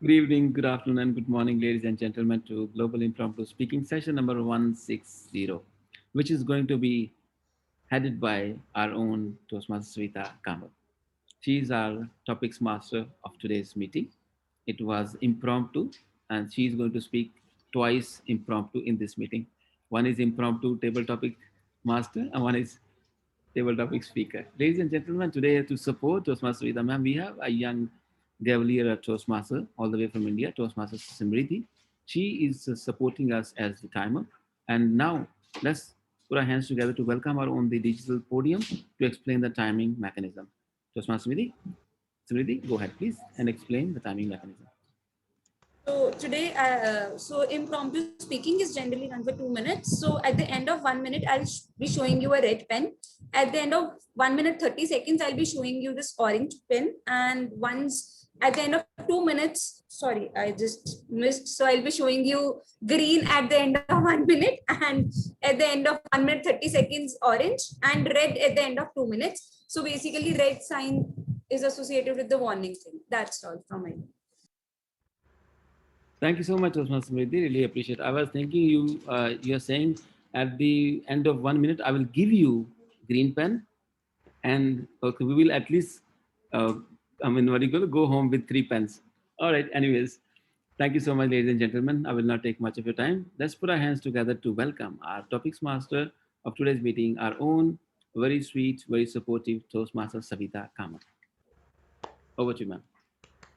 Good evening, good afternoon, and good morning, ladies and gentlemen, to Global Impromptu Speaking session number 160, which is going to be headed by our own Toastmaster Sveta Kamath. She is our topics master of today's meeting. It was impromptu, and she is going to speak twice impromptu in this meeting. One is impromptu table topic master, and one is table topic speaker. Ladies and gentlemen, today to support Toastmaster Vida ma'am, we have a young Cavalier Toastmaster all the way from India, Toastmaster Simriti. She is supporting us as the timer. And now let's put our hands together to welcome her on the digital podium to explain the timing mechanism. Toastmaster Simriti, go ahead please and explain the timing mechanism. So today, impromptu speaking is generally run for 2 minutes. So at the end of 1 minute, I'll be showing you a red pen. At the end of 1 minute 30 seconds, I'll be showing you this orange pen. And once at the end of 2 minutes, sorry, I just missed. So I'll be showing you green at the end of 1 minute, and at the end of 1 minute 30 seconds, orange, and red at the end of 2 minutes. So basically, red sign is associated with the warning thing. That's all from my end. Thank you so much, Osman Smriti. Really appreciate. I was thinking you're saying at the end of 1 minute I will give you green pen, and okay, we will at least I mean what are you going to go home with 3 pens. All right. Anyways, thank you so much, ladies and gentlemen. I will not take much of your time. Let's put our hands together to welcome our topics master of today's meeting, our own very sweet, very supportive Toastmaster Savita Kamath. Over to you, ma'am.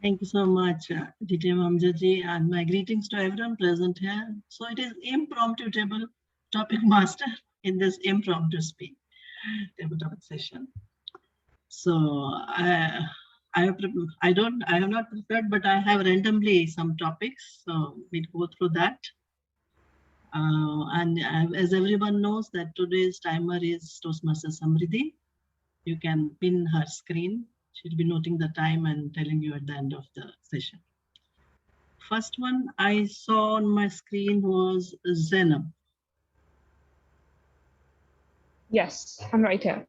Thank you so much, DJ Amjad, and my greetings to everyone present here. So it is impromptu table topic master in this impromptu speak table topic session. So I have not prepared, but I have randomly some topics. So we'll go through that. And as everyone knows that today's timer is Toastmaster Samriddhi. You can pin her screen. She'll be noting the time and telling you at the end of the session. First one I saw on my screen was Zainab. Yes, I'm right here.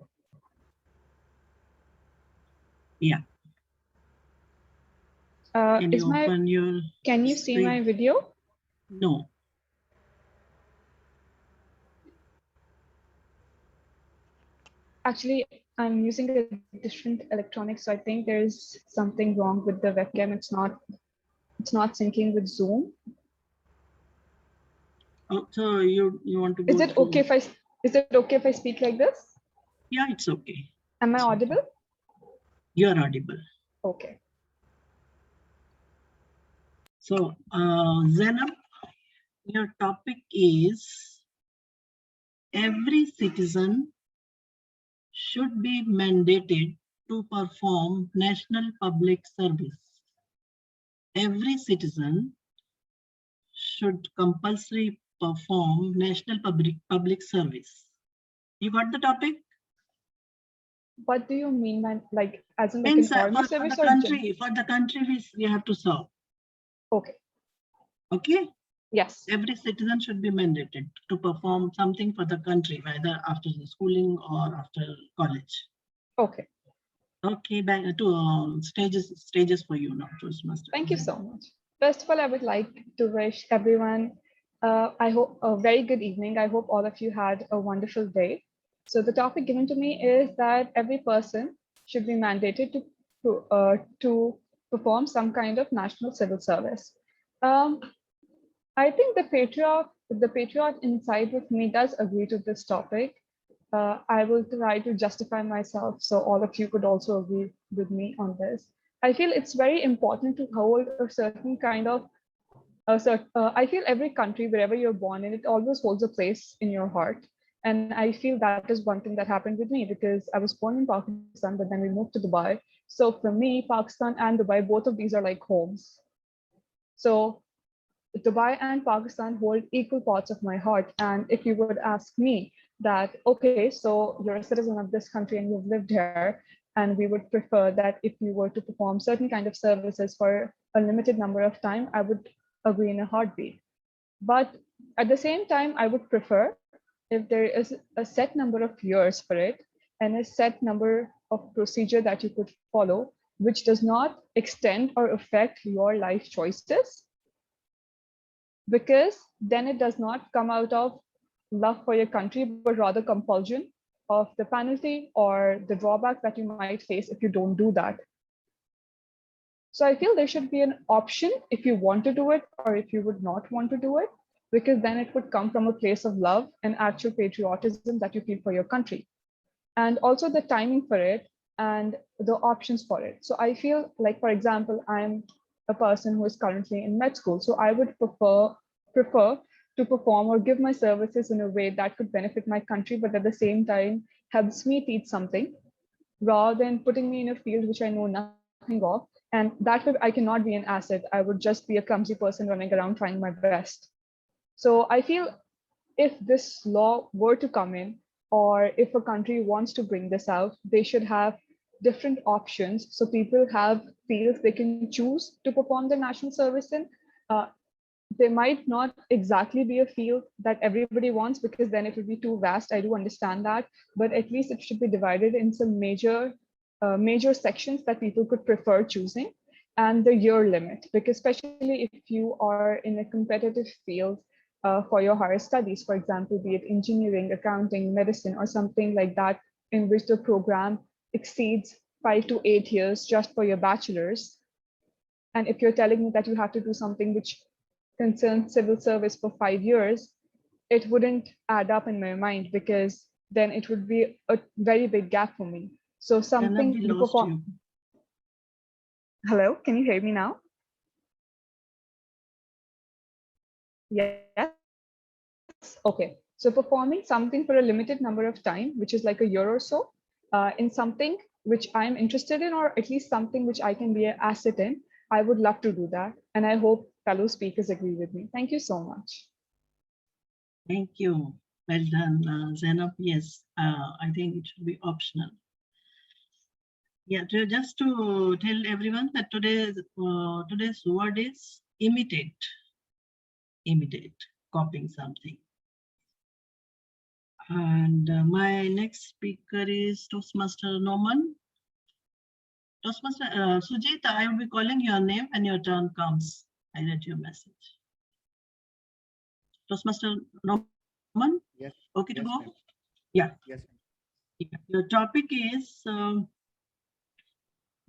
Yeah. Can you open your Can you screen? see my video? No. Actually, I'm using a different electronics, so I think there's something wrong with the webcam. It's not syncing with Zoom. Oh, so you want to go? Is it okay if I speak like this? Yeah, it's okay. Am I audible? You're audible. Okay. So Zainab, your topic is every citizen should be mandated to perform national public service. Every citizen should compulsory perform national public service. You got the topic? What do you mean by like as in like Means, an army service or for the country we have to serve. Okay. Okay. Yes. Every citizen should be mandated to perform something for the country, whether after the schooling or after college. Okay. Okay, back to stages for you now, Toastmaster. Thank you so much. First of all, I would like to wish everyone, I hope a very good evening. I hope all of you had a wonderful day. So the topic given to me is that every person should be mandated to perform some kind of national civil service. I think the patriot inside with me does agree to this topic. I will try to justify myself so all of you could also agree with me on this. I feel it's very important to hold a certain kind of I feel every country, wherever you're born in, it always holds a place in your heart. And I feel that is one thing that happened with me because I was born in Pakistan, but then we moved to Dubai. So for me, Pakistan and Dubai, both of these are like homes. So Dubai and Pakistan hold equal parts of my heart. And if you would ask me that, okay, so you're a citizen of this country and you've lived here, and we would prefer that if you were to perform certain kind of services for a limited number of time, I would agree in a heartbeat. But at the same time, I would prefer if there is a set number of years for it and a set number of procedure that you could follow, which does not extend or affect your life choices, because then it does not come out of love for your country, but rather compulsion of the penalty or the drawback that you might face if you don't do that. So I feel there should be an option if you want to do it or if you would not want to do it, because then it would come from a place of love and actual patriotism that you feel for your country. And also the timing for it and the options for it. So I feel like, for example, I'm a person who is currently in med school. So I would prefer to perform or give my services in a way that could benefit my country, but at the same time helps me teach something, rather than putting me in a field which I know nothing of. And that way I cannot be an asset. I would just be a clumsy person running around trying my best. So I feel if this law were to come in, or if a country wants to bring this out, they should have different options so people have fields they can choose to perform their national service in. Uh, they might not exactly be a field that everybody wants, because then it would be too vast. I do understand that, but at least it should be divided in some major sections that people could prefer choosing, and the year limit, because especially if you are in a competitive field for your higher studies, for example, be it engineering, accounting, medicine, or something like that, in which the program exceeds 5 to 8 years just for your bachelor's. And if you're telling me that you have to do something which concerns civil service for 5 years, it wouldn't add up in my mind, because then it would be a very big gap for me. So Zainab, something we you lost perform. you. Hello, can you hear me now? Yes. Okay. So performing something for a limited number of time, which is like a year or so, in something which I'm interested in, or at least something which I can be an asset in, I would love to do that. And I hope fellow speakers agree with me. Thank you so much. Thank you. Well done, Zainab. Yes, I think it should be optional. Yeah, just to tell everyone that today's word is imitate. Imitate, copying something. And my next speaker is Toastmaster Norman. Toastmaster Sujit, I will be calling your name when your turn comes. I read your message. Toastmaster Norman, Yes. okay to Yes, go? ma'am. Yeah. Yes, ma'am. Yeah. The topic is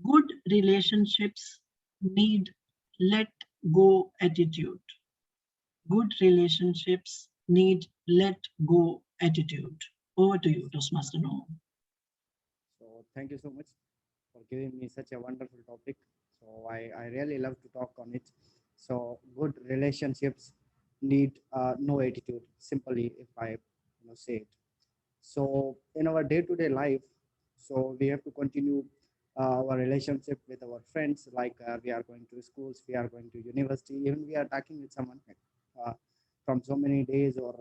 good relationships need let go attitude. Good relationships need let go attitude. Over to you, Toastmaster Norman. So thank you so much for giving me such a wonderful topic. So I really love to talk on it. So good relationships need no attitude. Simply, if I say it. So in our day-to-day life, so we have to continue our relationship with our friends. Like we are going to schools, we are going to university, even we are talking with someone uh, from so many days, or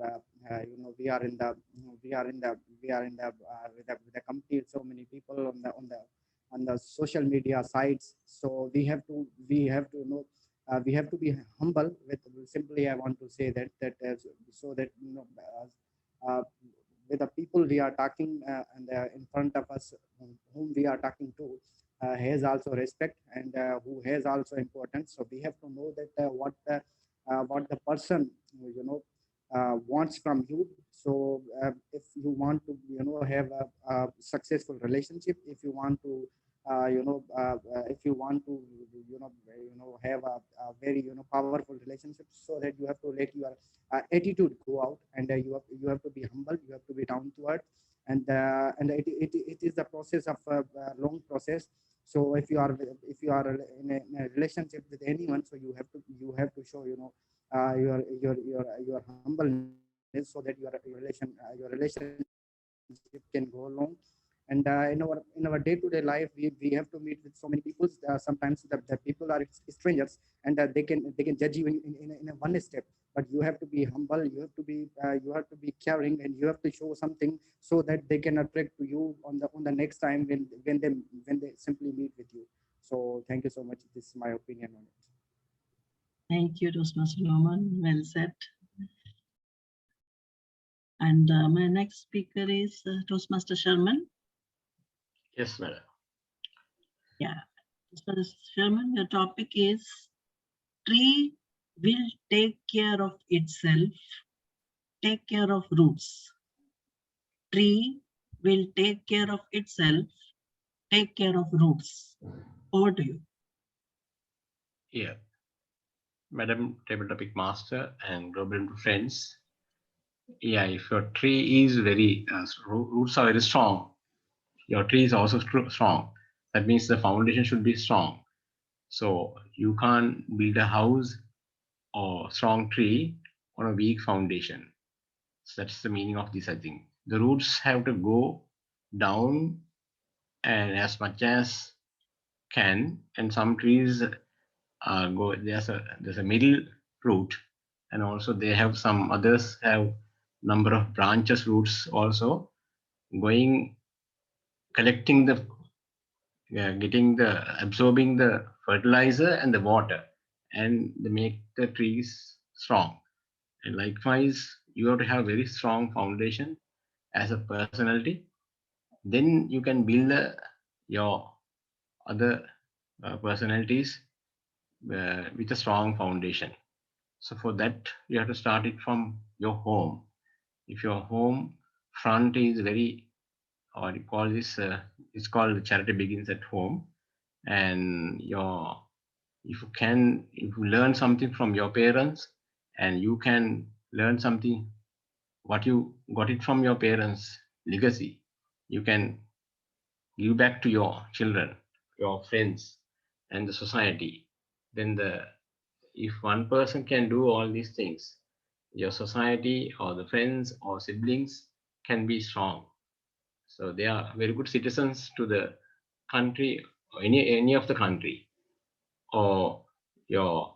we are in the with the company with so many people on the social media sites. So we have to we have to be humble with. Simply I want to say that so that uh, with the people we are talking and in front of us, whom we are talking to, has also respect, and who has also importance. So we have to know that what the person wants from you. So if you want to have a successful relationship, if you want to if you want to have a very powerful relationship, so that you have to let your attitude go out, and you have to be humble, you have to be down to earth, and it is the process of a long process. So if you are in a relationship with anyone, so you have to show your humbleness, so that your relationship can go along. And in our day-to-day life, we have to meet with so many people. Sometimes the people are strangers, and they can judge you in a one step. But you have to be humble, you have to be caring, and you have to show something, so that they can attract to you on the next time when they simply meet with you. So thank you so much. This is my opinion on it. Thank you, Toastmaster Norman. Well said. And my next speaker is Toastmaster Sharman. Yes, madam. Yeah. Mr. Sherman, your topic is tree will take care of itself, take care of roots. Tree will take care of itself, take care of roots. Over to you. Yeah, Madam Table Topic Master and Global Friends. Yeah, if your tree is very roots are very strong, your tree is also strong. That means the foundation should be strong. So you can't build a house or strong tree on a weak foundation. So that's the meaning of this, I think. The roots have to go down and as much as can, and some trees go there's a middle root, and also they have some others have number of branches roots also going collecting the getting the absorbing the fertilizer and the water, and they make the trees strong. And likewise, you have to have very strong foundation as a personality, then you can build your other personalities with a strong foundation. So for that, you have to start it from your home. If your home front is very, or you call this, it's called charity begins at home, and your if you learn something from your parents, and you can learn something what you got it from your parents legacy, you can give back to your children, your friends, and the society. Then the if one person can do all these things, your society or the friends or siblings can be strong. So they are very good citizens to the country, or any of the country, or your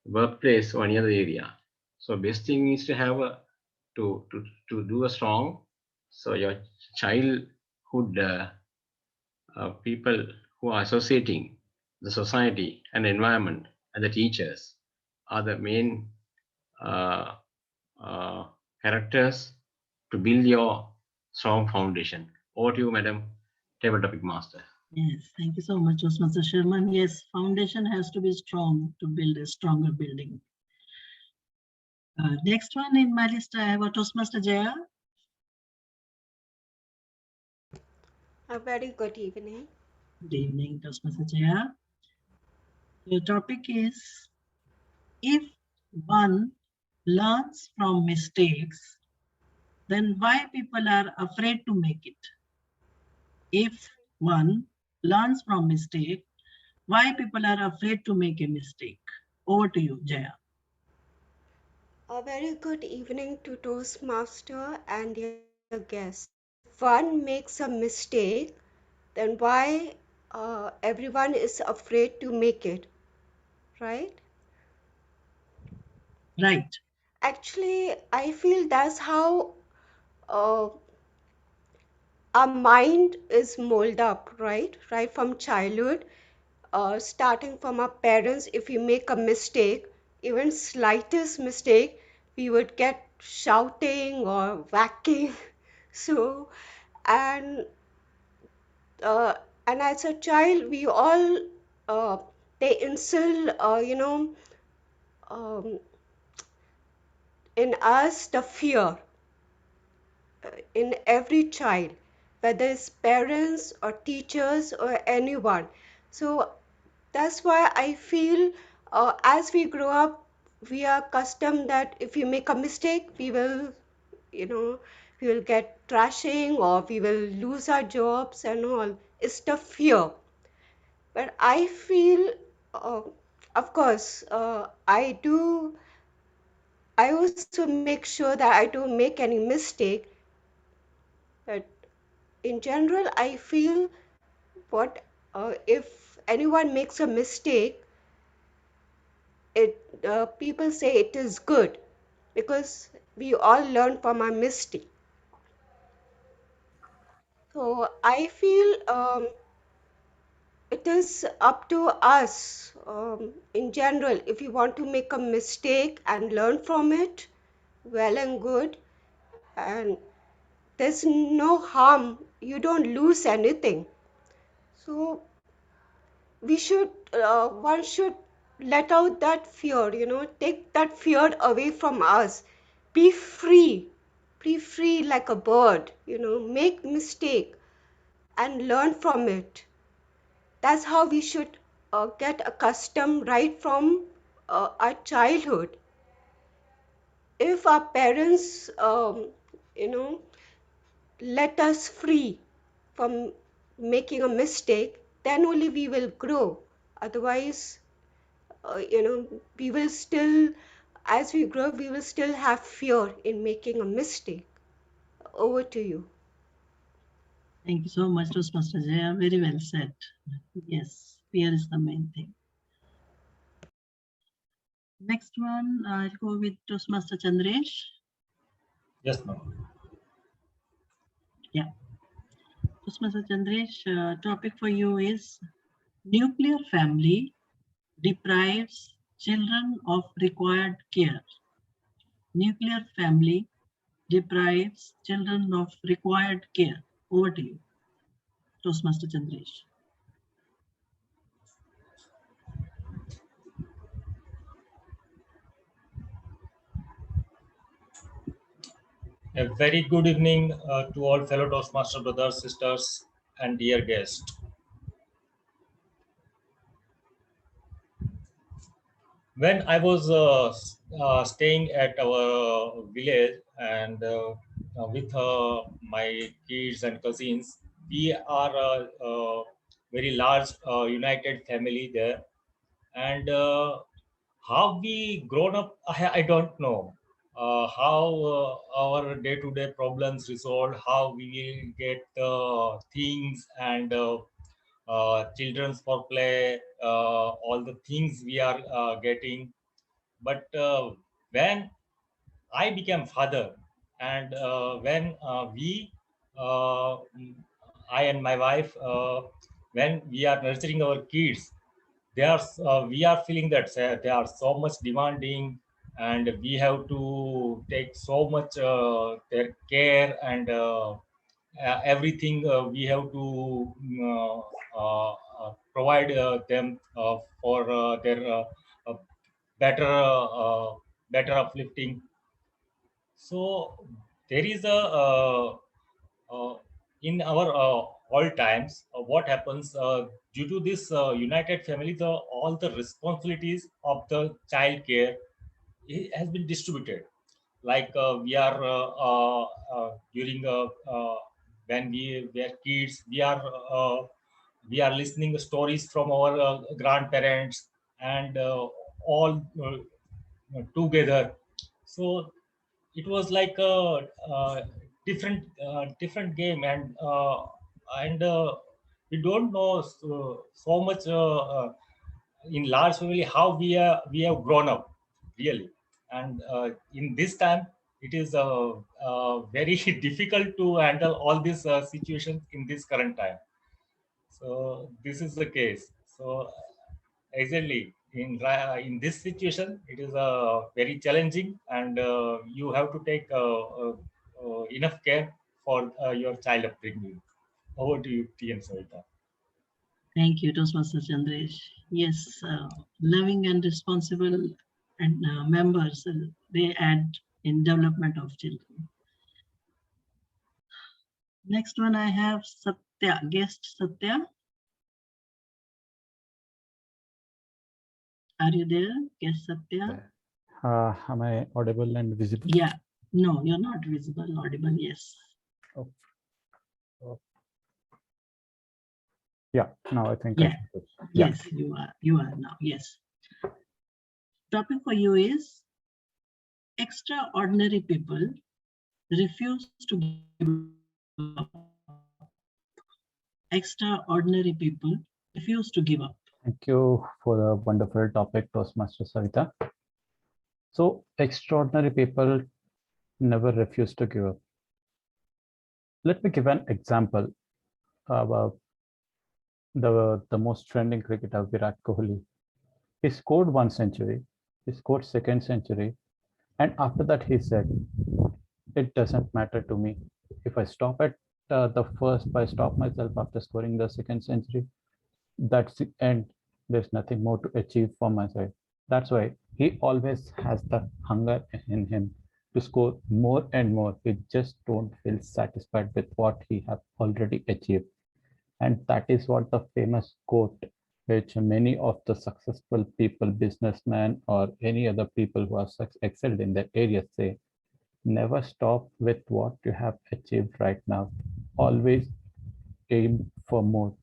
workplace or any other area. So best thing is to have a to do a strong. So your childhood people who are associating the society and the environment and the teachers are the main uh, uh, characters to build your strong foundation. Over to you, Madam Table Topic Master. Yes, thank you so much, Mr. Sherman. Yes, foundation has to be strong to build a stronger building. Next one in my list, I have Toastmaster Jaya. A very good evening. Good evening, Toastmaster Jaya. Your topic is if one learns from mistakes, then why people are afraid to make it? If one learns from mistake, why people are afraid to make a mistake? Over to you, Jaya. A very good evening to Toastmaster and your guests. If one makes a mistake, then why everyone is afraid to make it, right? Right. Actually, I feel that's how uh, our mind is molded up, right? Right from childhood, starting from our parents. If we make a mistake, even slightest mistake, we would get shouting or whacking. So, and uh, and as a child, we all uh, they instill, um, in us the fear in every child, whether it's parents or teachers or anyone. So that's why I feel as we grow up, we are accustomed that if we make a mistake, you know, we will get trashing or we will lose our jobs and all. It's the fear. But I feel, uh, of course, I also make sure that I don't make any mistake. But in general, I feel what if anyone makes a mistake, it people say it is good because we all learn from our mistake. So I feel it is up to us in general. If you want to make a mistake and learn from it, well and good, and there's no harm. You don't lose anything. So one should let out that fear, take that fear away from us. Be free, like a bird, make mistake and learn from it. That's how we should get accustomed right from our childhood. If our parents, you know, let us free from making a mistake, then only we will grow. Otherwise, we will still, as we grow, we will still have fear in making a mistake. Over to you. Thank you so much, Toastmaster Jaya. Very well said. Yes, fear is the main thing. Next one, I'll go with Toastmaster Chandresh. Yes, ma'am. Yeah. Toastmaster Chandresh, topic for you is nuclear family deprives children of required care. Nuclear family deprives children of required care. Over to you, Toastmaster Chandresh. A very good evening to all fellow Toastmaster brothers, sisters, and dear guests. When I was staying at our village and with my kids and cousins, we are a very large united family there. And how we grown up, I don't know. How our day-to-day problems resolved, how we will get things and children's for play, all the things we are getting. But when I became father, and when I and my wife, when we are nurturing our kids, we are feeling that they are so much demanding, and we have to take so much their care and everything we have to provide them for their uh, better better uplifting. So there is a in our all times what happens due to this united family, all the responsibilities of the child care has been distributed. Like we are during when we were kids, we are listening stories from our grandparents and all together. So it was like a different game, and we don't know so much in large family how we have grown up really. And in this time it is very difficult to handle all these situations in this current time. So this is the case. So exactly in this situation, it is very challenging, and you have to take enough care for your child upbringing. Over to you, T. and Savita. Thank you, Toastmaster Chandresh. Yes, loving and responsible and members, they add in development of children. Next one I have Satya, guest Satya. Are you there, guest Satya? Am I audible and visible? Yeah, no, you're not visible, audible, yes. Oh. Oh. Yeah, now I think. Yeah. Yes, you are now, yes. Topic for you is extraordinary people refuse to give up. Extraordinary people refuse to give up. Thank you for the wonderful topic, Toastmaster Savita. So extraordinary people never refuse to give up. Let me give an example about the most trending cricketer, Virat Kohli. He scored 1 century, he scored 2nd century, and after that he said, it doesn't matter to me. If I stop at the first, if I stop myself after scoring the 2nd century, that's the end. There's nothing more to achieve from my side. That's why he always has the hunger in him to score more and more. He just don't feel satisfied with what he have already achieved. And that is what the famous quote, which many of the successful people, businessmen, or any other people who have excelled in their areas say, never stop with what you have achieved right now. Always aim for more.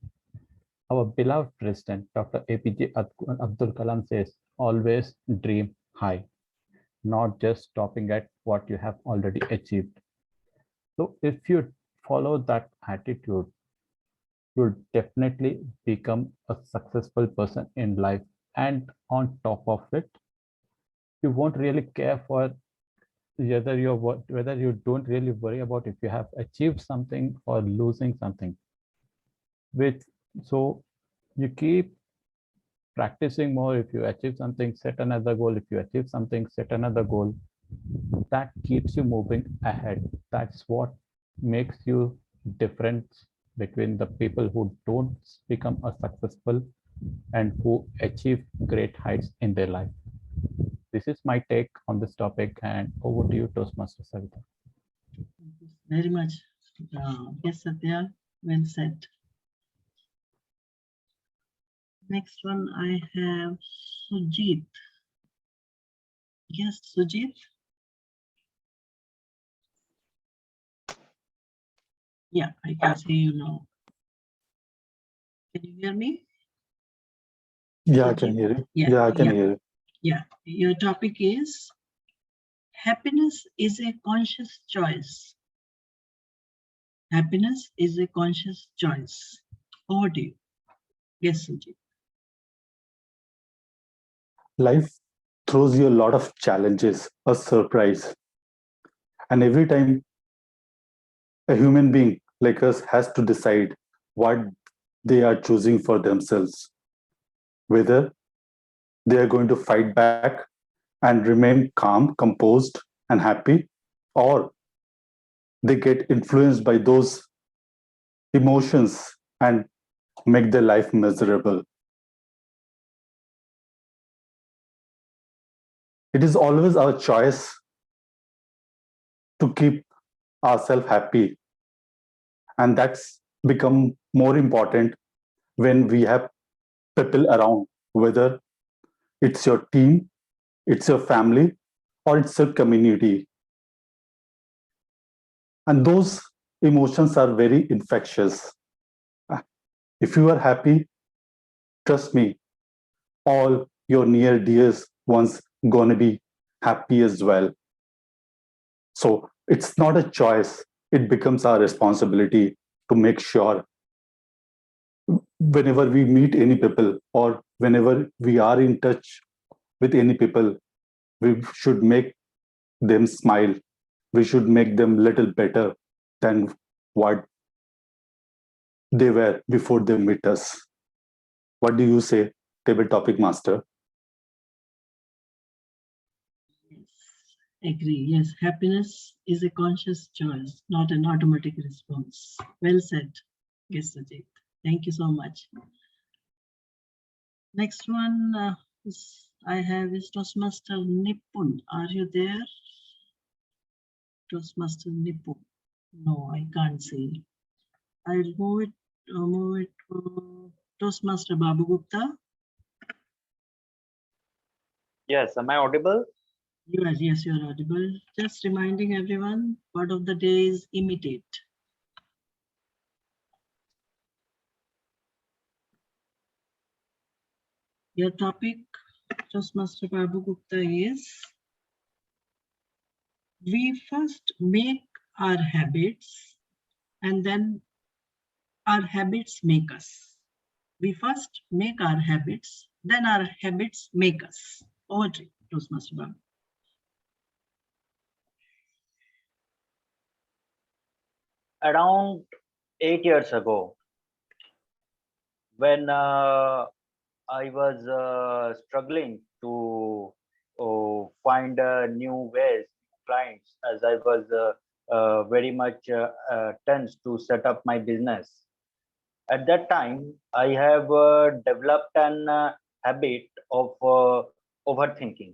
Our beloved president, Dr. APJ Abdul Kalam says, always dream high, not just stopping at what you have already achieved. So if you follow that attitude, you'll definitely become a successful person in life. And on top of it, you won't really care for whether you don't really worry about if you have achieved something or losing something. Which so you keep practicing more. If you achieve something, set another goal. If you achieve something, set another goal. That keeps you moving ahead. That's what makes you different between the people who don't become a successful and who achieve great heights in their life. This is my take on this topic, and over to you, Toastmaster Savita. Thank you very much. Yes, Satya, well said. Next one I have Sujit. Yes, Sujit. Yeah, I can see you now. Can you hear me? Yeah, I can hear you. Yeah, I can hear you. Yeah, your topic is happiness is a conscious choice. Happiness is a conscious choice. Over to you. Yes, Sujit. Life throws you a lot of challenges, a surprise. And every time a human being like us has to decide what they are choosing for themselves, whether they are going to fight back and remain calm, composed, and happy, or they get influenced by those emotions and make their life miserable. It is always our choice to keep ourselves happy, and that's become more important when we have people around, whether it's your team, it's your family, or it's your community. And those emotions are very infectious. If you are happy, trust me, all your near dears ones gonna be happy as well. So it's not a choice, it becomes our responsibility to make sure whenever we meet any people or whenever we are in touch with any people, we should make them smile. We should make them little better than what they were before they meet us. What do you say, table topic master? Yes, agree. Yes, happiness is a conscious choice, not an automatic response. Well said. Yes, Sujit. Thank you so much. Next one I have is Toastmaster Nipun. Are you there? Toastmaster Nipun. No, I can't see. I'll move it to Toastmaster Babu Gupta. Yes, am I audible? Yes, you are audible. Just reminding everyone, word of the day is imitate. Your topic, Toastmaster Babu Gupta, is we first make our habits and then our habits make us. We first make our habits, then our habits make us. Over to you, Toastmaster Babu. Around 8 years ago, when I was struggling to find new ways, clients, as I was very much tense to set up my business. At that time, I have developed an habit of overthinking.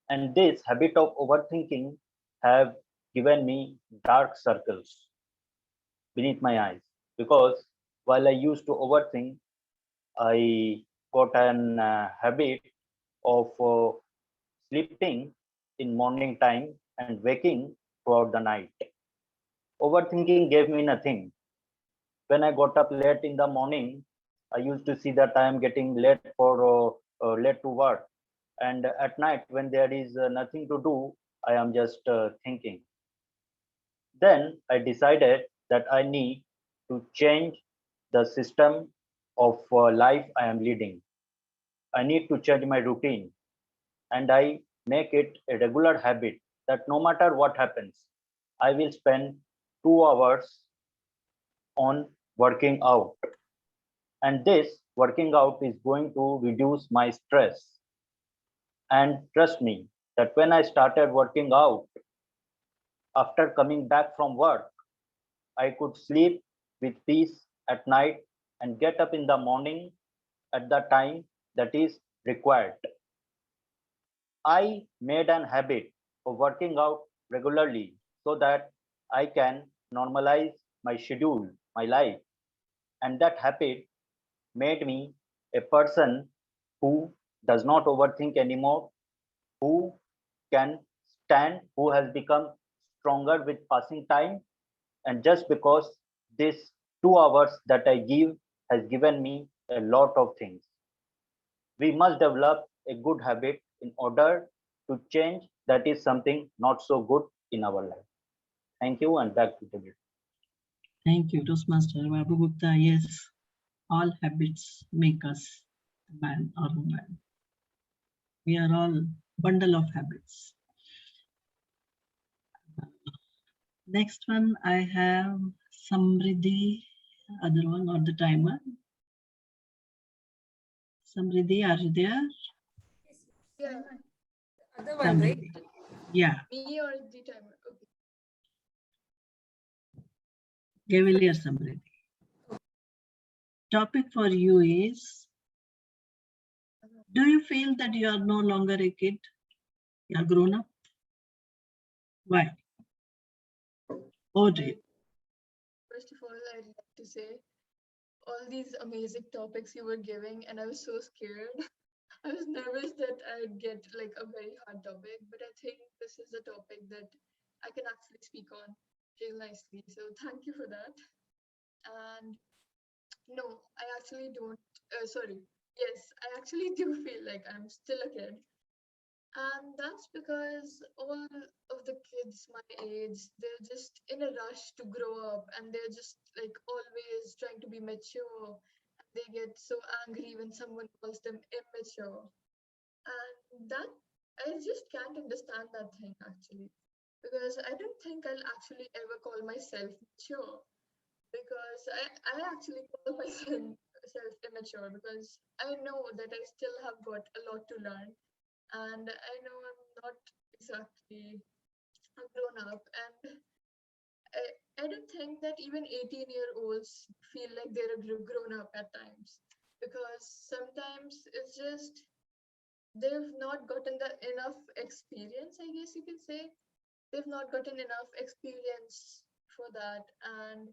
And this habit of overthinking have given me dark circles beneath my eyes, because while I used to overthink, I got an habit of sleeping in morning time and waking throughout the night. Overthinking gave me nothing. When I got up late in the morning, I used to see that I am getting late to work. And at night, when there is nothing to do, I am just thinking. Then I decided that I need to change the system of life I am leading. I need to change my routine, and I make it a regular habit that no matter what happens, I will spend 2 hours on working out. And this working out is going to reduce my stress. And trust me, that when I started working out, after coming back from work, I could sleep with peace at night and get up in the morning at the time that is required. I made an habit of working out regularly so that I can normalize my schedule, my life. And that habit made me a person who does not overthink anymore, who can stand, who has become stronger with passing time. And just because this 2 hours that I give has given me a lot of things. We must develop a good habit in order to change that is something not so good in our life. Thank you, and back to David. Thank you, Toastmaster Babu Gupta. Yes, all habits make us a man or woman. We are all bundle of habits. Next one, I have Samriddhi, other one or the timer. Samriddhi, are you there? Yeah. Other one, right? Samriddhi. Yeah. Me or the timer? Okay. Cavalier Samriddhi. Topic for you is, do you feel that you are no longer a kid? You are grown up? Why? Oh, do you? First of all, I'd like to say all these amazing topics you were giving, and I was so scared. I was nervous that I'd get like a very hard topic, but I think this is a topic that I can actually speak on real nicely. So thank you for that. And no, I actually don't. Sorry. Yes, I actually do feel like I'm still a kid. And that's because all of the kids my age, they're just in a rush to grow up and they're just like always trying to be mature. And they get so angry when someone calls them immature. And that, I just can't understand that thing actually. Because I don't think I'll actually ever call myself mature. Because I actually call myself immature because I know that I still have got a lot to learn and I know I'm not exactly grown up, and I don't think that even 18-year-olds feel like they're grown up at times because sometimes it's just they've not gotten the enough experience, I guess you could say. They've not gotten enough experience for that, and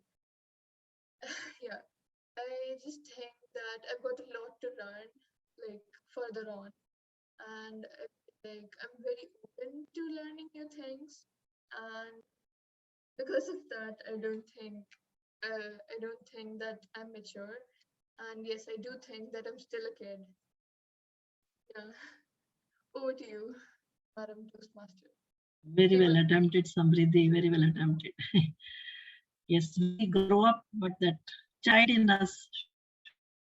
yeah, I just think that I've got a lot to learn, like further on, and I feel like I'm very open to learning new things, and because of that, I don't think that I'm mature, and yes, I do think that I'm still a kid. Yeah, over to you, Madam Toastmaster. Very well attempted, Samriddhi. Very well attempted. Yes, we grow up, but that child in us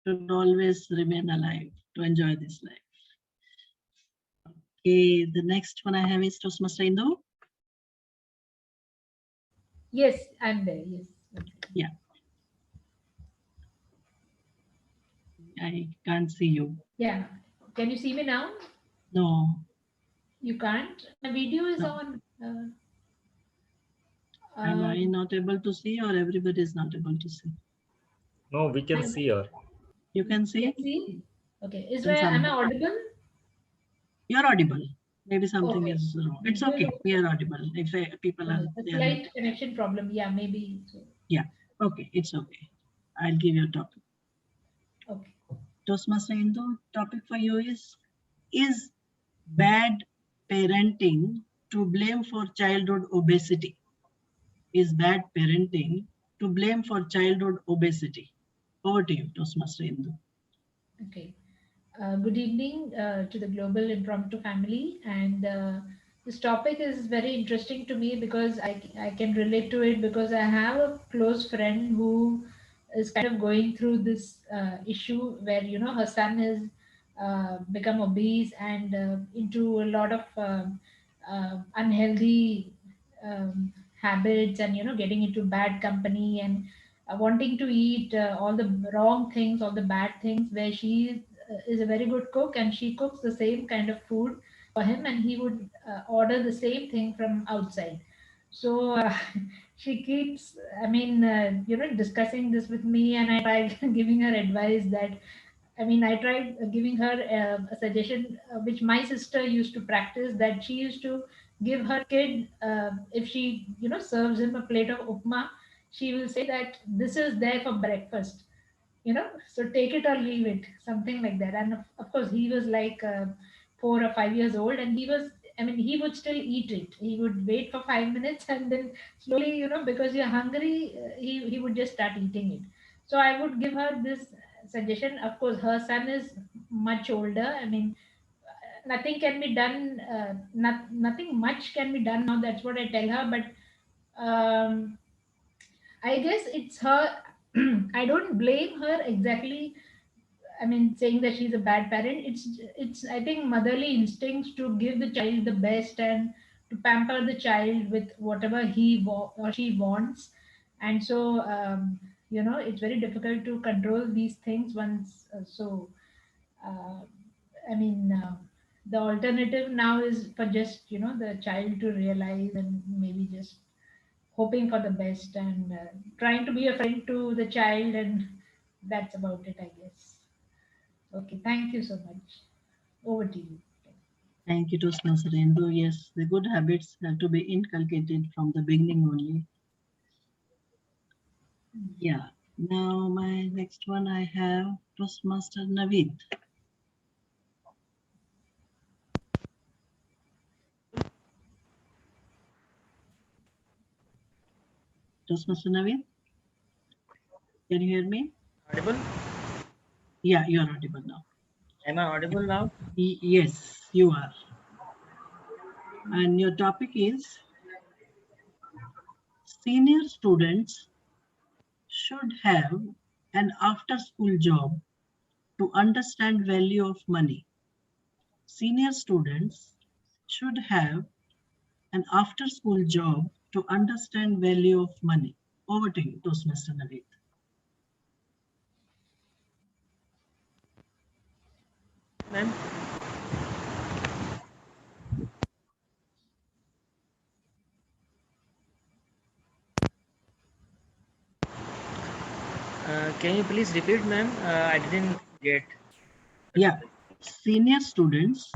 should always remain alive to enjoy this life. Okay, the next one I have is Toastmaster Indu. Yes, I'm there. Yes. Yeah. I can't see you. Yeah. Can you see me now? No. You can't? The video is No. on. Am I not able to see or everybody is not able to see? No, we can see her. You can see? See? Okay. Is Then where am I some, audible? you're audible. Maybe something Okay. is wrong. It's okay. We are audible. If people are Okay. A there. slight connection problem. Yeah, maybe. So. Yeah. Okay. It's okay. I'll give you a topic. Okay. Toastmaster Hindu, topic for you is bad parenting to blame for childhood obesity? Is bad parenting to blame for childhood obesity? Over to you, Toastmaster Hindu. Okay. Good evening to the Global Impromptu family. And this topic is very interesting to me because I can relate to it because I have a close friend who is kind of going through this issue where, her son has become obese and into a lot of unhealthy habits and, getting into bad company and wanting to eat all the wrong things, all the bad things, where she is a very good cook and she cooks the same kind of food for him and he would order the same thing from outside. So she keeps, discussing this with me, and I try giving her advice that, I tried giving her a suggestion which my sister used to practice, that she used to give her kid, if she, serves him a plate of upma, she will say that this is there for breakfast, so take it or leave it, something like that. And of course, he was like 4 or 5 years old, and he would still eat it. He would wait for 5 minutes and then slowly, because you're hungry, he would just start eating it. So I would give her this suggestion. Of course, her son is much older. Nothing can be done, nothing much can be done now. That's what I tell her. But I guess it's her. I don't blame her exactly. Saying that she's a bad parent. It's I think motherly instincts to give the child the best and to pamper the child with whatever or she wants. And so it's very difficult to control these things once. Uh, I mean. The alternative now is for just the child to realize and maybe just hoping for the best and trying to be a friend to the child, and that's about it, I guess. Okay, thank you so much. Over to you. Thank you, Toastmaster Hindu. Yes, the good habits have to be inculcated from the beginning only. Yeah. Now my next one I have Toastmaster Naveed. Toastmaster Naveed, can you hear me? Audible? Yeah, you are audible now. Am I audible now? Yes, you are. And your topic is senior students should have an after-school job to understand value of money. Senior students should have an after-school job to understand value of money. Over to you, Toastmaster Naveed. Ma'am? Can you please repeat, ma'am? I didn't get. Yeah, senior students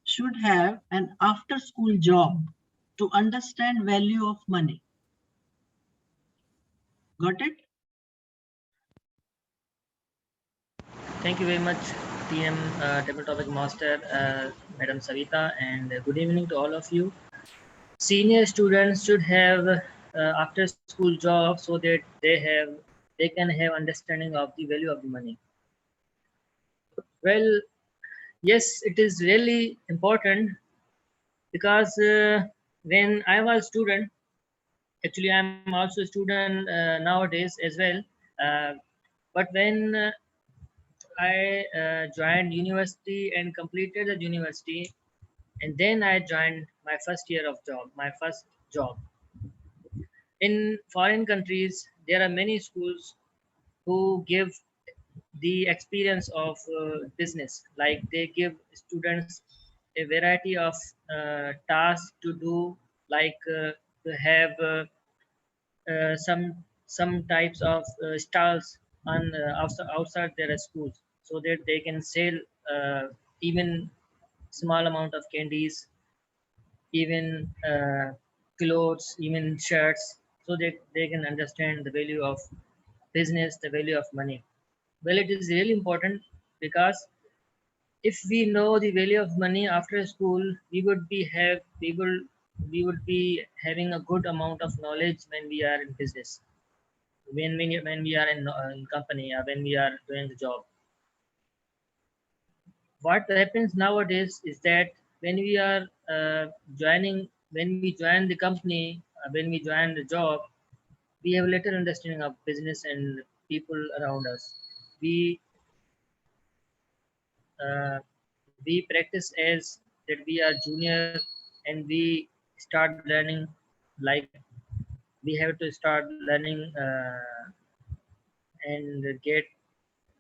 should have an after-school job to understand value of money. Got it? Thank you very much, TM Table Topic Master, Madam Savita, and good evening to all of you. Senior students should have after-school job so that they can have understanding of the value of the money. Well, yes, it is really important because when I was student, actually I'm also a student nowadays as well. But when I joined university and completed the university, and then I joined my first year of job, my first job. In foreign countries, there are many schools who give the experience of business. Like they give students a variety of tasks to do, like to have some some types of stalls on outside their schools, so that they can sell even small amount of candies, even clothes, even shirts, so that they can understand the value of business, the value of money. Well, it is really important because if we know the value of money after school, we would be having a good amount of knowledge when we are in business, when we are in company, or when we are doing the job. What happens nowadays is that when we are when we join the company, when we join the job, we have little understanding of business and people around us. We uh, we practice as that we are junior, and we start learning, like we have to start learning and get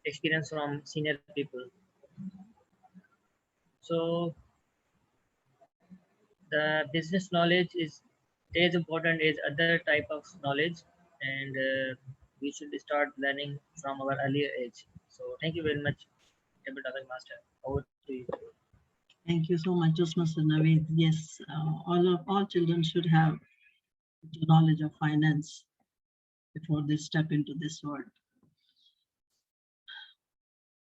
experience from senior people. So the business knowledge is as important as other type of knowledge, and we should start learning from our earlier age. So thank you very much, table topic master. Over to you. Thank you so much, Mr. Naveed. Yes, all children should have the knowledge of finance before they step into this world.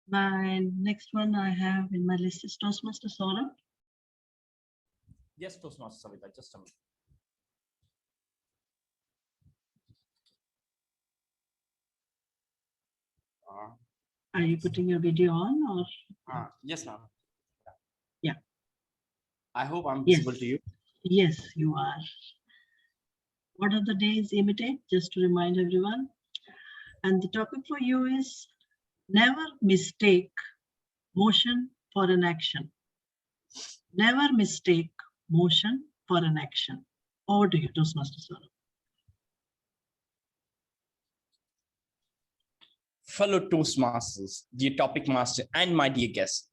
My next one I have in my list is Toastmaster Saurabh. Yes, Toastmaster Savita, just a minute. Are you putting your video on or? Yes, ma'am. Yeah. I hope I'm Yes. visible to you. Yes, you are. What are the days imitate? Just to remind everyone. And the topic for you is never mistake motion for an action. Never mistake motion for an action. Over to you, Toastmaster Saurabh. Fellow Toastmasters, dear topic master, and my dear guest.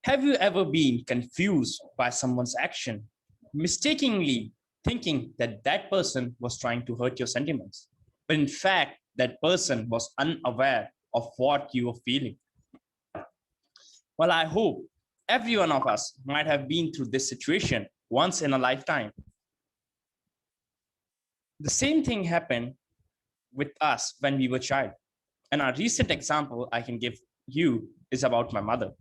Have you ever been confused by someone's action, mistakenly thinking that that person was trying to hurt your sentiments, but in fact, that person was unaware of what you were feeling? Well, I hope every one of us might have been through this situation once in a lifetime. The same thing happened with us when we were child. And a recent example I can give you is about my mother.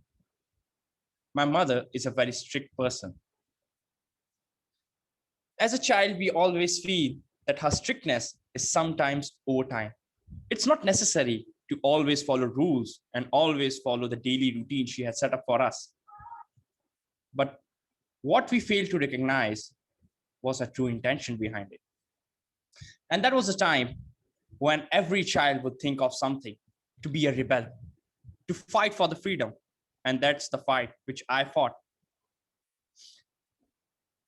My mother is a very strict person. As a child, we always feel that her strictness is sometimes overtime. It's not necessary to always follow rules and always follow the daily routine she has set up for us. But what we fail to recognize was her true intention behind it. And that was a time when every child would think of something to be a rebel, to fight for the freedom. And that's the fight which I fought.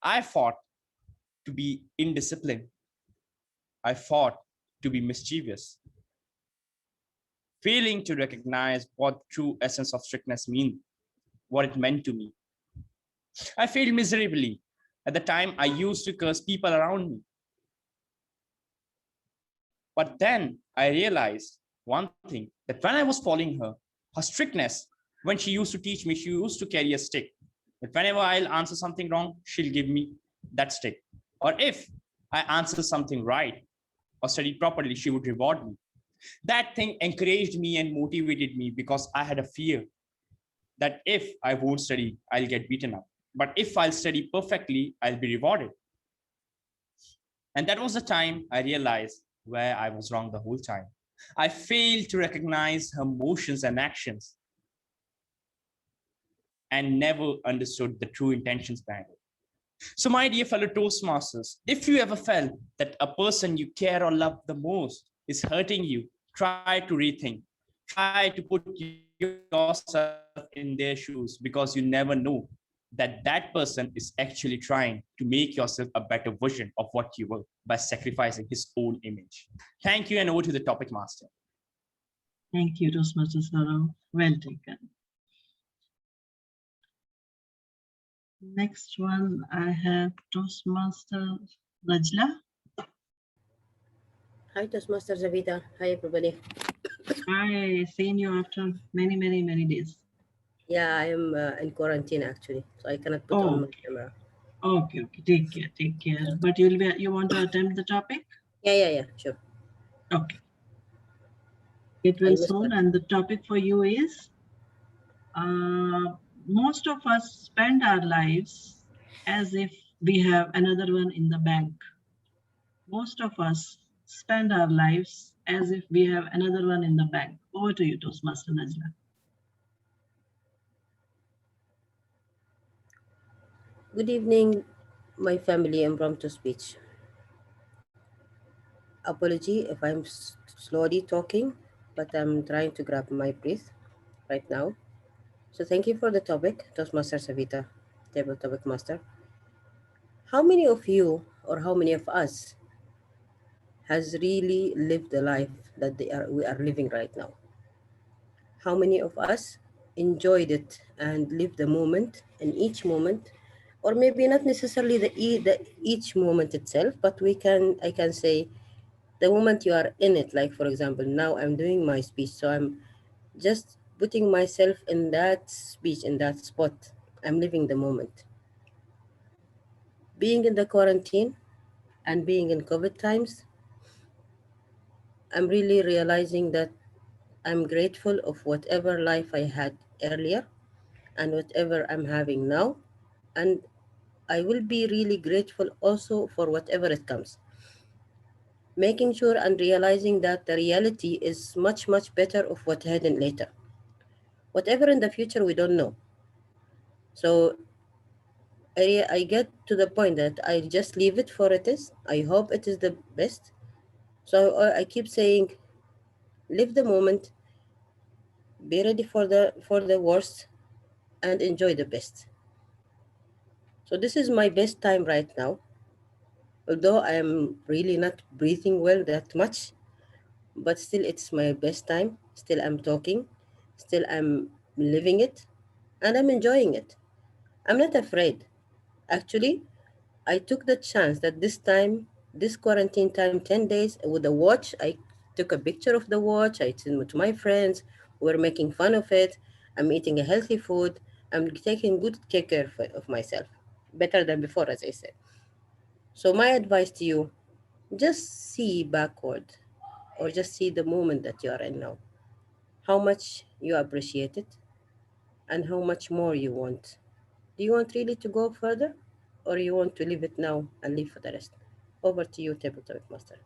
I fought to be indisciplined. I fought to be mischievous, failing to recognize what true essence of strictness means, what it meant to me. I failed miserably. At the time, I used to curse people around me. But then I realized one thing, that when I was following her strictness, when she used to teach me, she used to carry a stick. But whenever I'll answer something wrong, she'll give me that stick. Or if I answer something right or study properly, she would reward me. That thing encouraged me and motivated me because I had a fear that if I won't study, I'll get beaten up. But if I'll study perfectly, I'll be rewarded. And that was the time I realized where I was wrong the whole time. I failed to recognize her motions and actions and never understood the true intentions behind it. So, my dear fellow Toastmasters, if you ever felt that a person you care or love the most is hurting you, try to rethink. Try to put yourself in their shoes, because you never know that that person is actually trying to make yourself a better version of what you were by sacrificing his own image. Thank you, and over to the topic master. Thank you, Toastmaster Saurabh. Well taken. Next one, I have Toastmaster Rajla. Hi, Toastmaster Zavita. Hi, everybody. Hi, seen you after many days. Yeah, I am in quarantine actually, so I cannot put on Oh, my camera. okay. Take care. But you want to attempt the topic? Yeah, sure. Okay. Get I well will soon. start. And the topic for you is most of us spend our lives as if we have another one in the bank. Most of us spend our lives as if we have another one in the bank. Over to you, Toastmaster Najla. Good evening, my family. Impromptu speech. Apology if I'm slowly talking, but I'm trying to grab my breath right now. So thank you for the topic, Toastmaster Savita, table topic master. How many of you or how many of us has really lived the life that we are living right now? How many of us enjoyed it and lived the moment in each moment, or maybe not necessarily the each moment itself, but I can say the moment you are in it. Like for example, now I'm doing my speech, so I'm just putting myself in that speech, in that spot. I'm living the moment. Being in the quarantine and being in COVID times, I'm really realizing that I'm grateful of whatever life I had earlier and whatever I'm having now. And I will be really grateful also for whatever it comes. Making sure and realizing that the reality is much better of what hidden later. Whatever in the future, we don't know. So I get to the point that I just leave it for it is. I hope it is the best. So I keep saying, live the moment, be ready for the worst, and enjoy the best. So this is my best time right now. Although I am really not breathing well that much, but still it's my best time. Still I'm talking, still I'm living it, and I'm enjoying it. I'm not afraid. Actually, I took the chance that this time, this quarantine time, 10 days with the watch, I took a picture of the watch, I sent it to my friends, we're making fun of it, I'm eating a healthy food, I'm taking good care of myself, better than before, as I said. So my advice to you, just see backward or just see the moment that you are in now, how much you appreciate it and how much more you want. Do you want really to go further or you want to leave it now and leave for the rest? Over to you, Tabletop Master.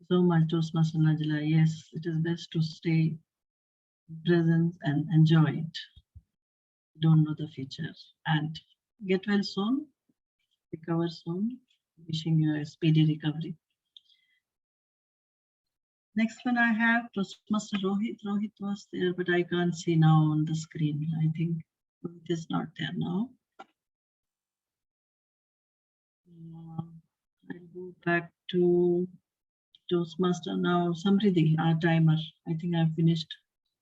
So much, Toastmaster Najla. Yes, it is best to stay present and enjoy it. Don't know the future. And get well soon, recover soon. Wishing you a speedy recovery. Next one I have Toastmaster Rohit. Rohit was there, but I can't see now on the screen. I think Rohit is not there now. I'll go back to Toastmaster now. Samriddhi, our timer. I think I've finished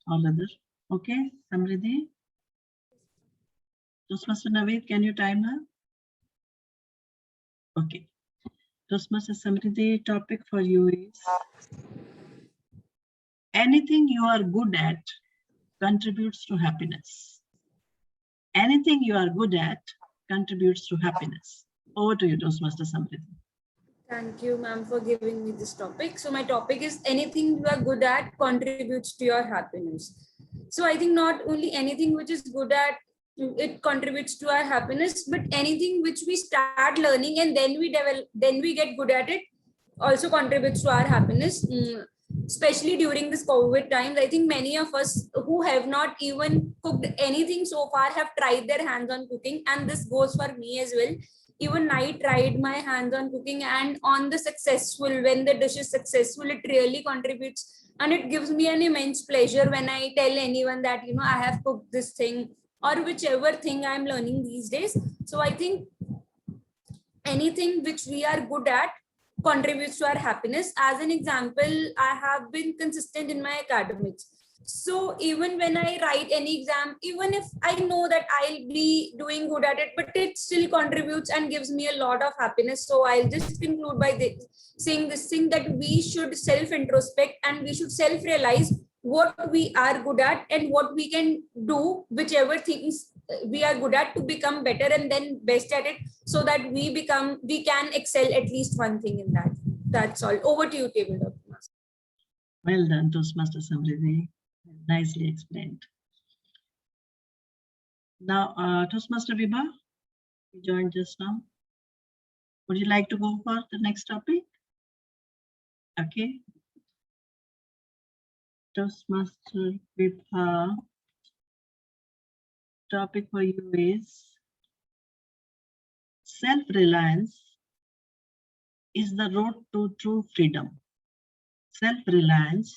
all other. Okay, Samriddhi. Toastmaster Naveed, can you time her? Okay. Toastmaster Samriddhi, topic for you is anything you are good at contributes to happiness. Anything you are good at contributes to happiness. Over to you, Toastmaster Samriddhi. Thank you, ma'am, for giving me this topic. So my topic is anything you are good at contributes to your happiness. So I think not only anything which is good at, it contributes to our happiness, but anything which we start learning and then we get good at it also contributes to our happiness. Especially during this COVID times, I think many of us who have not even cooked anything so far have tried their hands on cooking, and this goes for me as well. Even I tried my hands on cooking, and on the successful, when the dish is successful, it really contributes and it gives me an immense pleasure when I tell anyone that I have cooked this thing or whichever thing I'm learning these days. So I think anything which we are good at contributes to our happiness. As an example, I have been consistent in my academics. So even when I write any exam, even if I know that I'll be doing good at it, but it still contributes and gives me a lot of happiness. So I'll just conclude by saying this thing, that we should self-introspect and we should self-realize what we are good at and what we can do, whichever things we are good at, to become better and then best at it, so that we can excel at least one thing in that. That's all. Over to you, Table Dr. Master. Well done, Toastmaster Samriddhi. Nicely explained. Now, Toastmaster Vibha, you joined just now. Would you like to go for the next topic? Okay. Toastmaster Vibha, topic for you is self-reliance is the road to true freedom. Self-reliance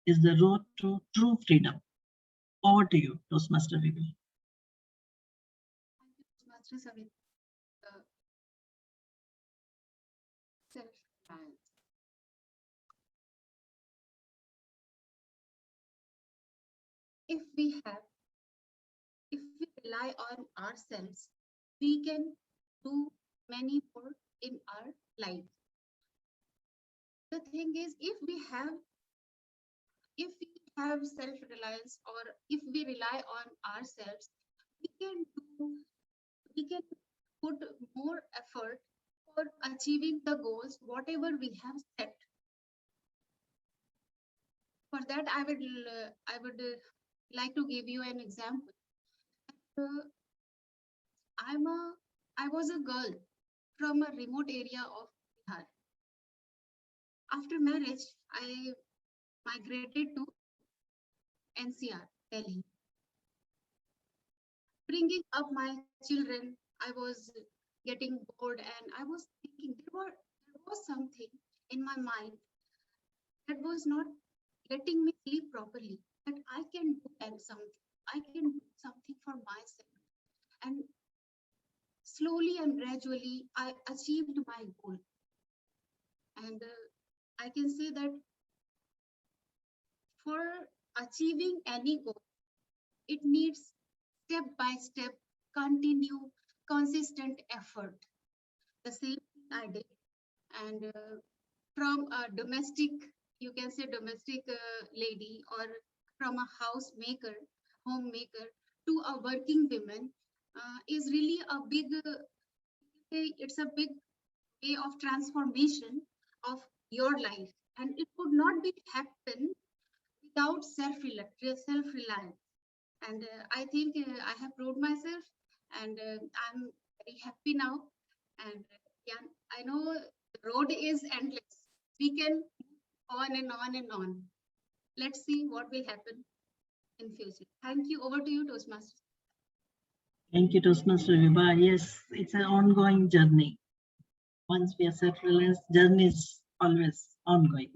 is the road to true freedom. Over to you, Toastmaster Vibha. Toastmaster Savit, self-reliance. If we rely on ourselves, we can do many more in our life. The thing is, if we have self-reliance, or if we rely on ourselves, we can put more effort for achieving the goals whatever we have set. For that, I would like to give you an example. I was a girl from a remote area of Bihar. After marriage, I migrated to NCR, Delhi. Bringing up my children, I was getting bored, and I was thinking there was something in my mind that was not letting me sleep properly. That I can do something. I can do something for myself. And slowly and gradually, I achieved my goal. And I can say that for achieving any goal, it needs step by step, consistent effort. The same thing I did. And from a domestic, you can say domestic lady, or from a homemaker, to a working woman, is really a big, it's a big way of transformation of your life. And it could not be happen without self-reliance. And I think I have proved myself, and I'm very happy now. And yeah, I know the road is endless. We can on and on and on. Let's see what will happen in future. Thank you. Over to you, Toastmasters. Thank you, Toastmaster Vibha. Yes, it's an ongoing journey. Once we are self-reliant, journey is always ongoing.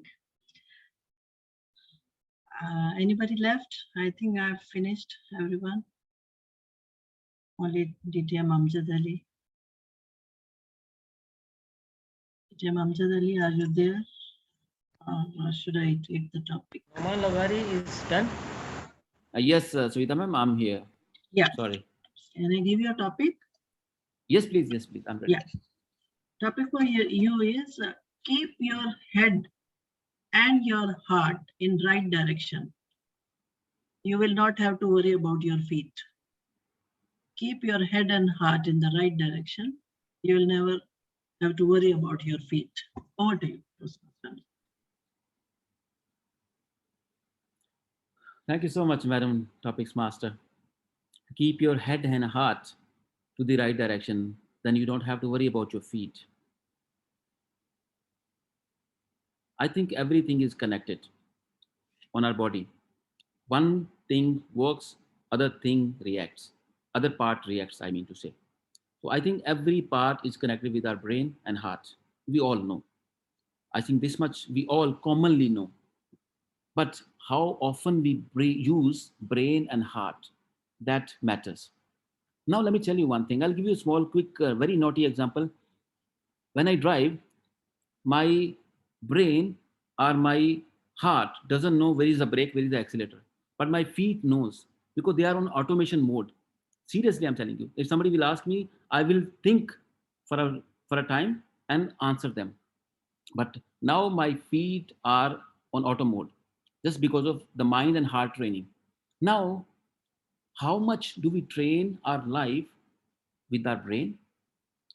Anybody left? I think I've finished everyone. Only DTM Amjad Ali. DTM Amjad Ali, are you there? Or should I take the topic? Noman Lagari is done. Yes, Sweeta ma'am, I'm here. Yeah. Sorry. Can I give you a topic? Yes, please. Yes, please. I'm ready. Yeah. Topic for you is keep your head and your heart in right direction. You will not have to worry about your feet. Keep your head and heart in the right direction. You will never have to worry about your feet. Over to you. Thank you so much, Madam Topics Master. Keep your head and heart to the right direction, then you don't have to worry about your feet. I think everything is connected on our body. One thing works, other thing reacts. Other part reacts, I mean to say. So I think every part is connected with our brain and heart. We all know. I think this much we all commonly know. But how often we use brain and heart, that matters. Now let me tell you one thing. I'll give you a small, quick, very naughty example. When I drive, my brain or my heart doesn't know where is the brake, where is the accelerator. but my feet knows because they are on automation mode. Seriously, I'm telling you. If somebody will ask me, I will think for a time and answer them. But now my feet are on auto mode just because of the mind and heart training. Now, how much do we train our life with our brain,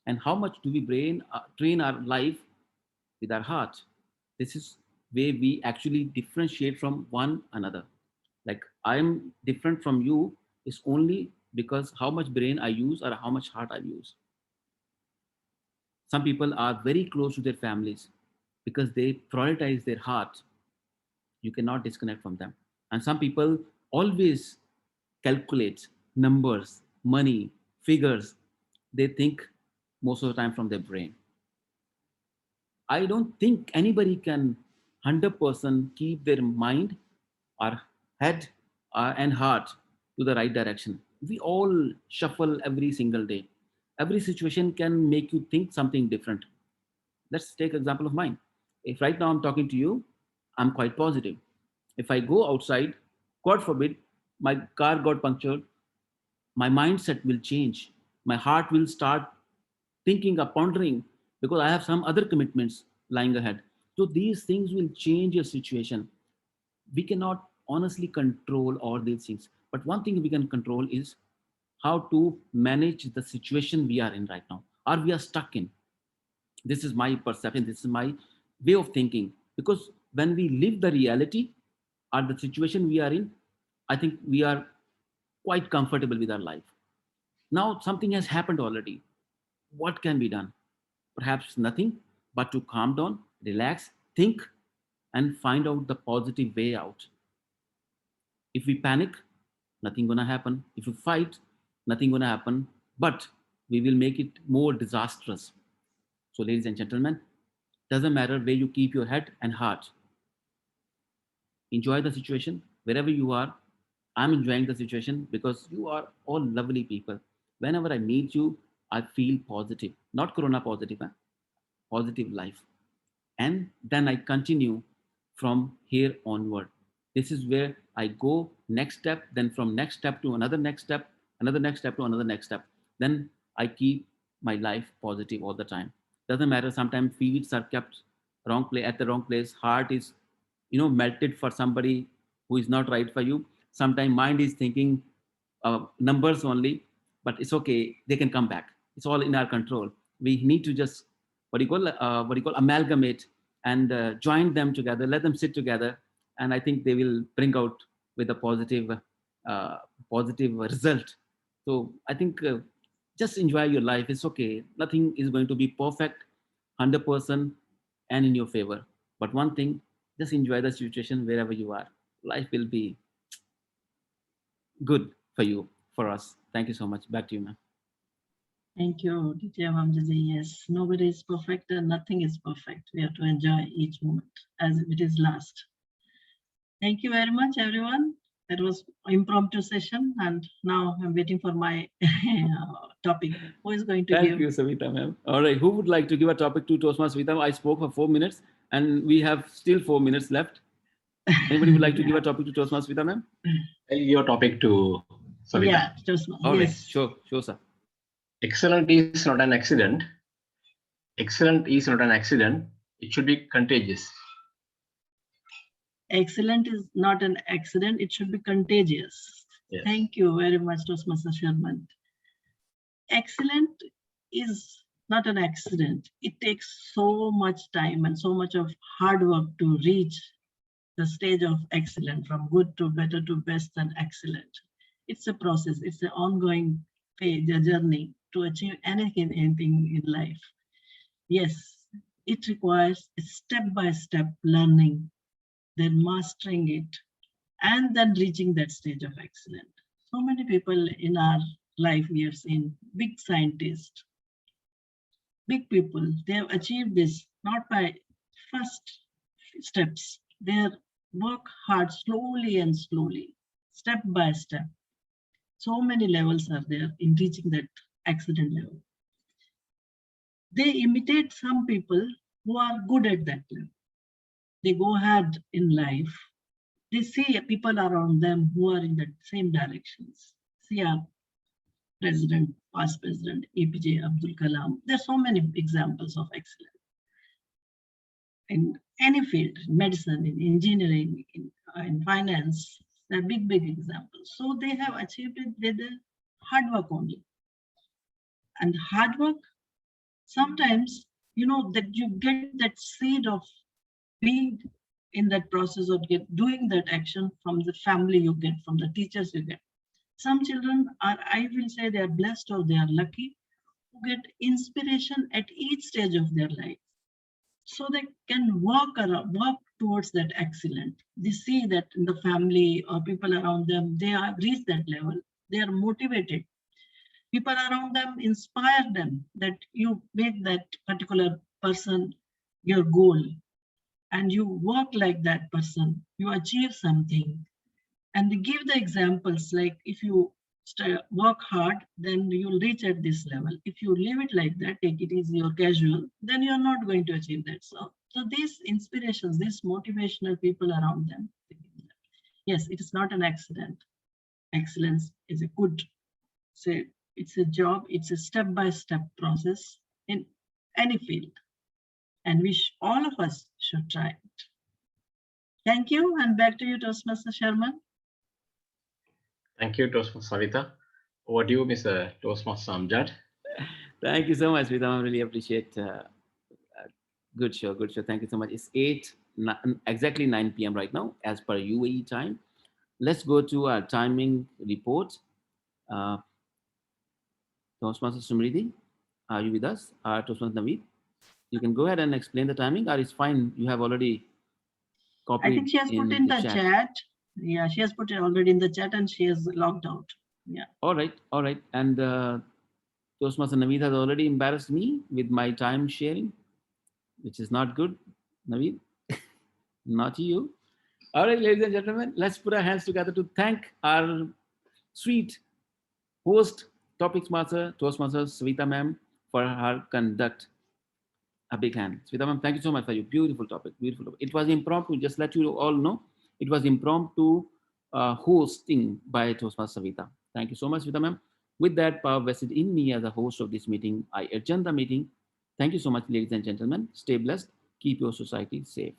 and how much do we train our life with our heart? This is where we actually differentiate from one another. Like I'm different from you is only because how much brain I use or how much heart I use. Some people are very close to their families because they prioritize their heart. You cannot disconnect from them. And some people always calculate numbers, money, figures. They think most of the time from their brain. I don't think anybody can 100% keep their mind or head and heart to the right direction. We all shuffle every single day. Every situation can make you think something different. Let's take example of mine. If right now I'm talking to you, I'm quite positive. If I go outside, God forbid, my car got punctured, my mindset will change. My heart will start thinking or pondering because I have some other commitments lying ahead. So these things will change your situation. We cannot honestly control all these things. But one thing we can control is how to manage the situation we are in right now, or we are stuck in. This is my perception, this is my way of thinking. Because when we live the reality or the situation we are in, I think we are quite comfortable with our life. Now something has happened already. What can be done? Perhaps nothing but to calm down, relax, think, and find out the positive way out. If we panic, nothing gonna happen. If we fight, nothing gonna happen. But we will make it more disastrous. So, ladies and gentlemen, doesn't matter where you keep your head and heart. Enjoy the situation wherever you are. I'm enjoying the situation because you are all lovely people. Whenever I meet you, I feel positive, not corona positive, positive life. And then I continue from here onward. This is where I go next step, then from next step to another next step, another next step to another next step. Then I keep my life positive all the time. Doesn't matter. Sometimes feet are kept wrong place at the wrong place. Heart is, melted for somebody who is not right for you. Sometimes mind is thinking numbers only, but it's okay. They can come back. It's all in our control. We need to just what you call amalgamate and join them together, let them sit together, and I think they will bring out with a uh, positive result. So I think just enjoy your life. It's okay. Nothing is going to be perfect 100% and in your favor, but one thing, just enjoy the situation wherever you are. Life will be good for you, for us. Thank you so much. Back to you, ma'am. Thank you, DJ Amjad. Yes, nobody is perfect and nothing is perfect. We have to enjoy each moment as it is last. Thank you very much, everyone. That was impromptu session, and now I'm waiting for my topic. Who is going to Thank give? you, Savita, ma'am. All right, who would like to give a topic to Toastmaster Savita? I spoke for 4 minutes, and we have still 4 minutes left. Anybody would like to give a topic to Toastmaster Savita, ma'am? I'll give a topic to Savita. Yeah, Toastmaster. All right, Yes. sure, sir. Excellent is not an accident. Excellent is not an accident. It should be contagious. Excellent is not an accident. It should be contagious. Yes. Thank you very much, Toastmaster Sharman. Excellent is not an accident. It takes so much time and so much of hard work to reach the stage of excellent, from good to better to best and excellent. It's a process. It's an ongoing phase, a journey to achieve anything in life. Yes, it requires a step-by-step learning, then mastering it, and then reaching that stage of excellence. So many people in our life we have seen, big scientists, big people, they have achieved this not by first steps. They work hard slowly and slowly, step by step. So many levels are there in reaching that excellent level. They imitate some people who are good at that level. They go ahead in life They see people around them who are in the same directions. See our president, past president, APJ Abdul Kalam. There are so many examples of excellence in any field, in medicine, in engineering, in finance. They're big examples. So they have achieved it with hard work only. And hard work, sometimes, that you get that seed of being in that process of doing that action from the family you get, from the teachers you get. Some children are, I will say, they are blessed or they are lucky to get inspiration at each stage of their life. So they can work towards that excellence. They see that in the family or people around them, they have reached that level. They are motivated. People around them inspire them that you make that particular person your goal and you work like that person, you achieve something. And they give the examples like if you work hard, then you'll reach at this level. If you leave it like that, take it easy or casual, then you're not going to achieve that. So these inspirations, these motivational people around them, yes, it is not an accident. Excellence is a good, say, it's a job, it's a step-by-step process in any field. And all of us should try it. Thank you, and back to you, Toastmaster Sharma. Thank you, Toastmaster Savita. Over to you, Mr. Toastmaster Amjad. Thank you so much, Vidam. I really appreciate. Good show. Thank you so much. It's exactly 9 p.m. right now, as per UAE time. Let's go to our timing report. Toastmaster Sumriti, are you with us? Toastmaster Naveed, you can go ahead and explain the timing, or it's fine. You have already copied. I think she has put in the chat. Yeah, she has put it already in the chat and she has logged out. Yeah. All right. And Toastmaster Naveed has already embarrassed me with my time sharing, which is not good. Naveed, not you. All right, ladies and gentlemen, let's put our hands together to thank our sweet host, topics master, Toastmaster Savita ma'am, for her conduct. A big hand. Sveta ma'am, thank you so much for your beautiful topic. It was impromptu, just let you all know. It was impromptu hosting by Toastmaster Savita. Thank you so much, Sveta ma'am. With that power vested in me as a host of this meeting, I adjourn the meeting. Thank you so much, ladies and gentlemen. Stay blessed. Keep your society safe.